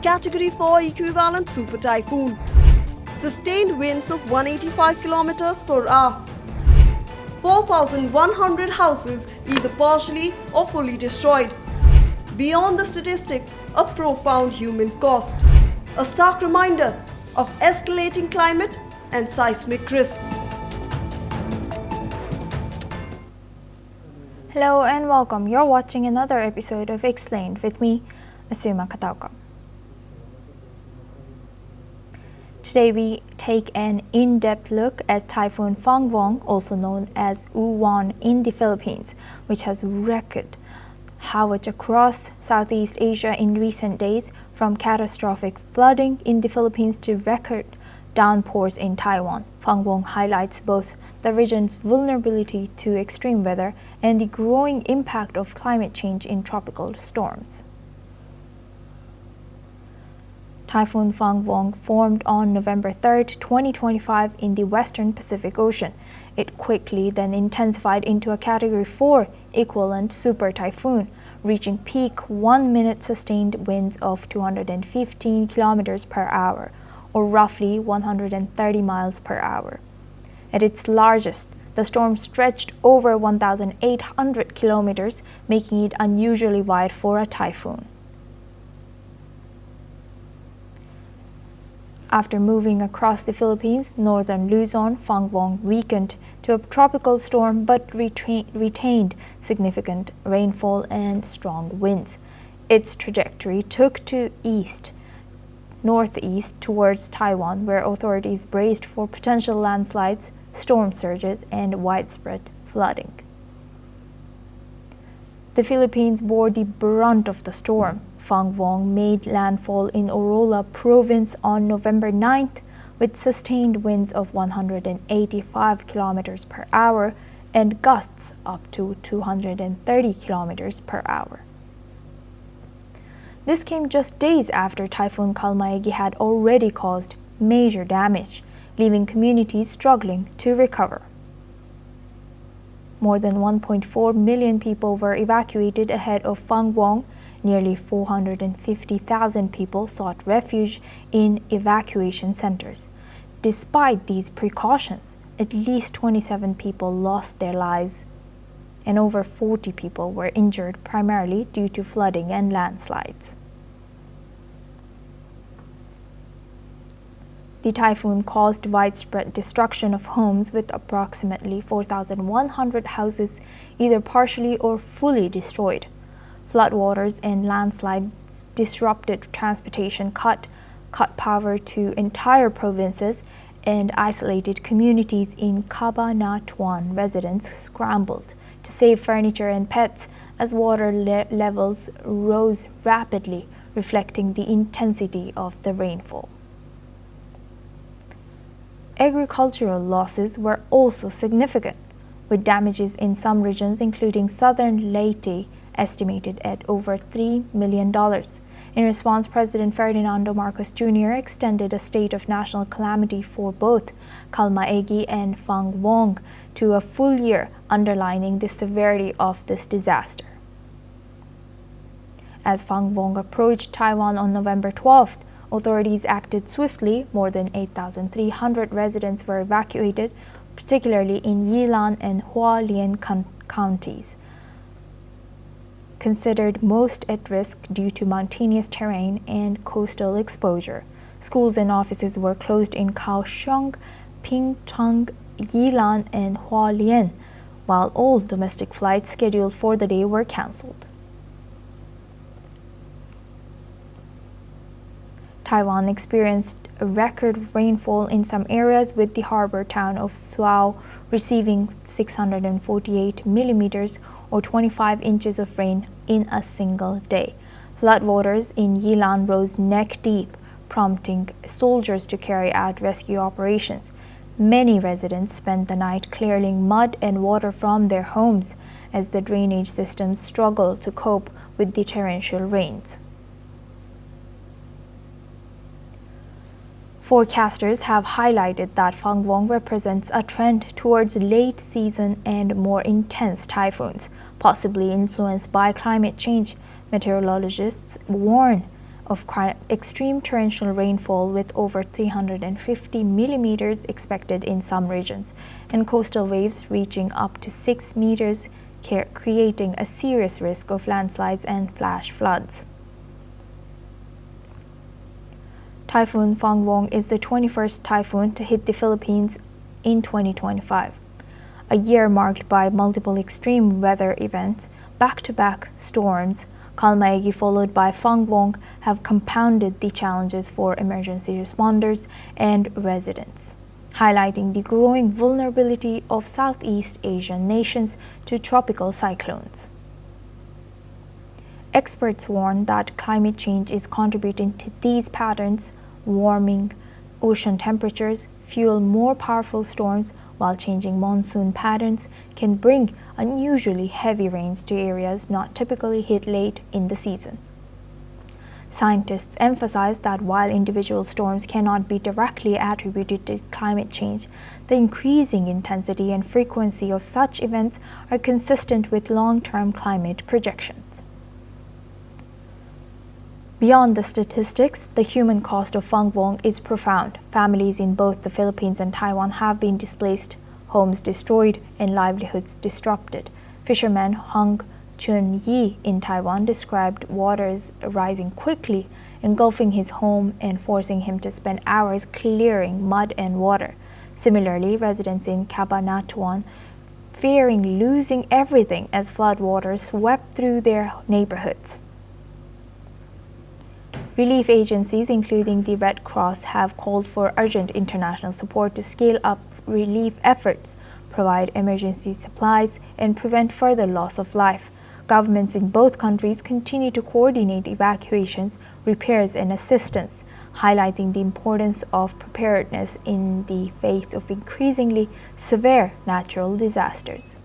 Category 4 equivalent super typhoon. Sustained winds of 185 km per hour. 4,100 houses either partially or fully destroyed. Beyond the statistics, a profound human cost. A stark reminder of escalating climate and seismic risk. Hello and welcome. You're watching another episode of Explained with me, Asuma Katauka. Today we take an in-depth look at Typhoon Fung-Wong, also known as Uwan in the Philippines, which has wreaked havoc across Southeast Asia in recent days, from catastrophic flooding in the Philippines to record downpours in Taiwan. Fung-Wong highlights both the region's vulnerability to extreme weather and the growing impact of climate change in tropical storms. Typhoon Fung-Wong formed on November 3, 2025 in the western Pacific Ocean. It quickly then intensified into a Category 4 equivalent super typhoon, reaching peak 1-minute sustained winds of 215 km per hour, or roughly 130 miles per hour. At its largest, the storm stretched over 1,800 kilometers, making it unusually wide for a typhoon. After moving across the Philippines, northern Luzon, Fung-Wong weakened to a tropical storm but retained significant rainfall and strong winds. Its trajectory took to northeast towards Taiwan, where authorities braced for potential landslides, storm surges, and widespread flooding. The Philippines bore the brunt of the storm. Fung-Wong made landfall in Orola Province on November 9th with sustained winds of 185 km per hour and gusts up to 230 km per hour. This came just days after Typhoon Kalmaegi had already caused major damage, leaving communities struggling to recover. More than 1.4 million people were evacuated ahead of Fung-Wong. Nearly 450,000 people sought refuge in evacuation centers. Despite these precautions, at least 27 people lost their lives, and over 40 people were injured, primarily due to flooding and landslides. The typhoon caused widespread destruction of homes, with approximately 4,100 houses either partially or fully destroyed. Floodwaters and landslides disrupted transportation, cut power to entire provinces, and isolated communities in Cabanatuan. Residents scrambled to save furniture and pets as water levels rose rapidly, reflecting the intensity of the rainfall. Agricultural losses were also significant, with damages in some regions, including southern Leyte, estimated at over $3 million. In response, President Ferdinando Marcos Jr. extended a state of national calamity for both Kalmaegi and Fung-Wong to a full year, underlining the severity of this disaster. As Fung-Wong approached Taiwan on November 12th, authorities acted swiftly. More than 8,300 residents were evacuated, particularly in Yilan and Hualien counties, considered most at risk due to mountainous terrain and coastal exposure. Schools and offices were closed in Kaohsiung, Pingtung, Yilan, and Hualien, while all domestic flights scheduled for the day were cancelled. Taiwan experienced a record rainfall in some areas, with the harbor town of Suao receiving 648 millimeters or 25 inches of rain in a single day. Floodwaters in Yilan rose neck-deep, prompting soldiers to carry out rescue operations. Many residents spent the night clearing mud and water from their homes as the drainage systems struggled to cope with the torrential rains. Forecasters have highlighted that Fung-Wong represents a trend towards late-season and more intense typhoons, possibly influenced by climate change. Meteorologists warn of extreme torrential rainfall with over 350 millimeters expected in some regions, and coastal waves reaching up to 6 meters, creating a serious risk of landslides and flash floods. Typhoon Fung-Wong is the 21st typhoon to hit the Philippines in 2025, a year marked by multiple extreme weather events. Back-to-back storms, Kalmaegi followed by Fung-Wong, have compounded the challenges for emergency responders and residents, highlighting the growing vulnerability of Southeast Asian nations to tropical cyclones. Experts warn that climate change is contributing to these patterns. Warming ocean temperatures fuel more powerful storms, while changing monsoon patterns can bring unusually heavy rains to areas not typically hit late in the season. Scientists emphasize that while individual storms cannot be directly attributed to climate change, the increasing intensity and frequency of such events are consistent with long-term climate projections. Beyond the statistics, the human cost of Fung-Wong is profound. Families in both the Philippines and Taiwan have been displaced, homes destroyed, and livelihoods disrupted. Fisherman Hung Chun-yi in Taiwan described waters rising quickly, engulfing his home and forcing him to spend hours clearing mud and water. Similarly, residents in Cabanatuan fearing losing everything as floodwaters swept through their neighborhoods. Relief agencies, including the Red Cross, have called for urgent international support to scale up relief efforts, provide emergency supplies, and prevent further loss of life. Governments in both countries continue to coordinate evacuations, repairs, and assistance, highlighting the importance of preparedness in the face of increasingly severe natural disasters.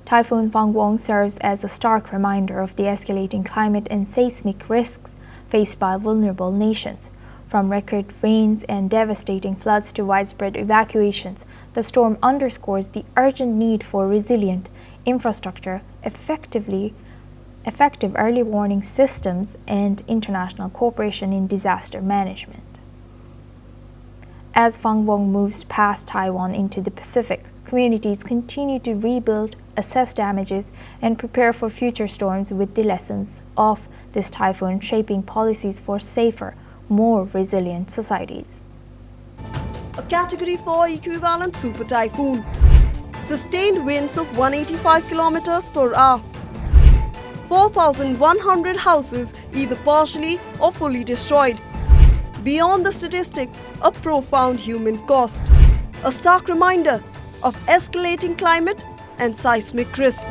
Typhoon Fung-Wong serves as a stark reminder of the escalating climate and seismic risks faced by vulnerable nations. From record rains and devastating floods to widespread evacuations, the storm underscores the urgent need for resilient infrastructure, effective early warning systems, and international cooperation in disaster management. As Fung-Wong moves past Taiwan into the Pacific, communities continue to rebuild, assess damages, and prepare for future storms, with the lessons of this typhoon shaping policies for safer, more resilient societies. A Category 4 equivalent super typhoon. Sustained winds of 185 kilometers per hour. 4,100 houses either partially or fully destroyed. Beyond the statistics, a profound human cost. A stark reminder of escalating climate and seismic risks.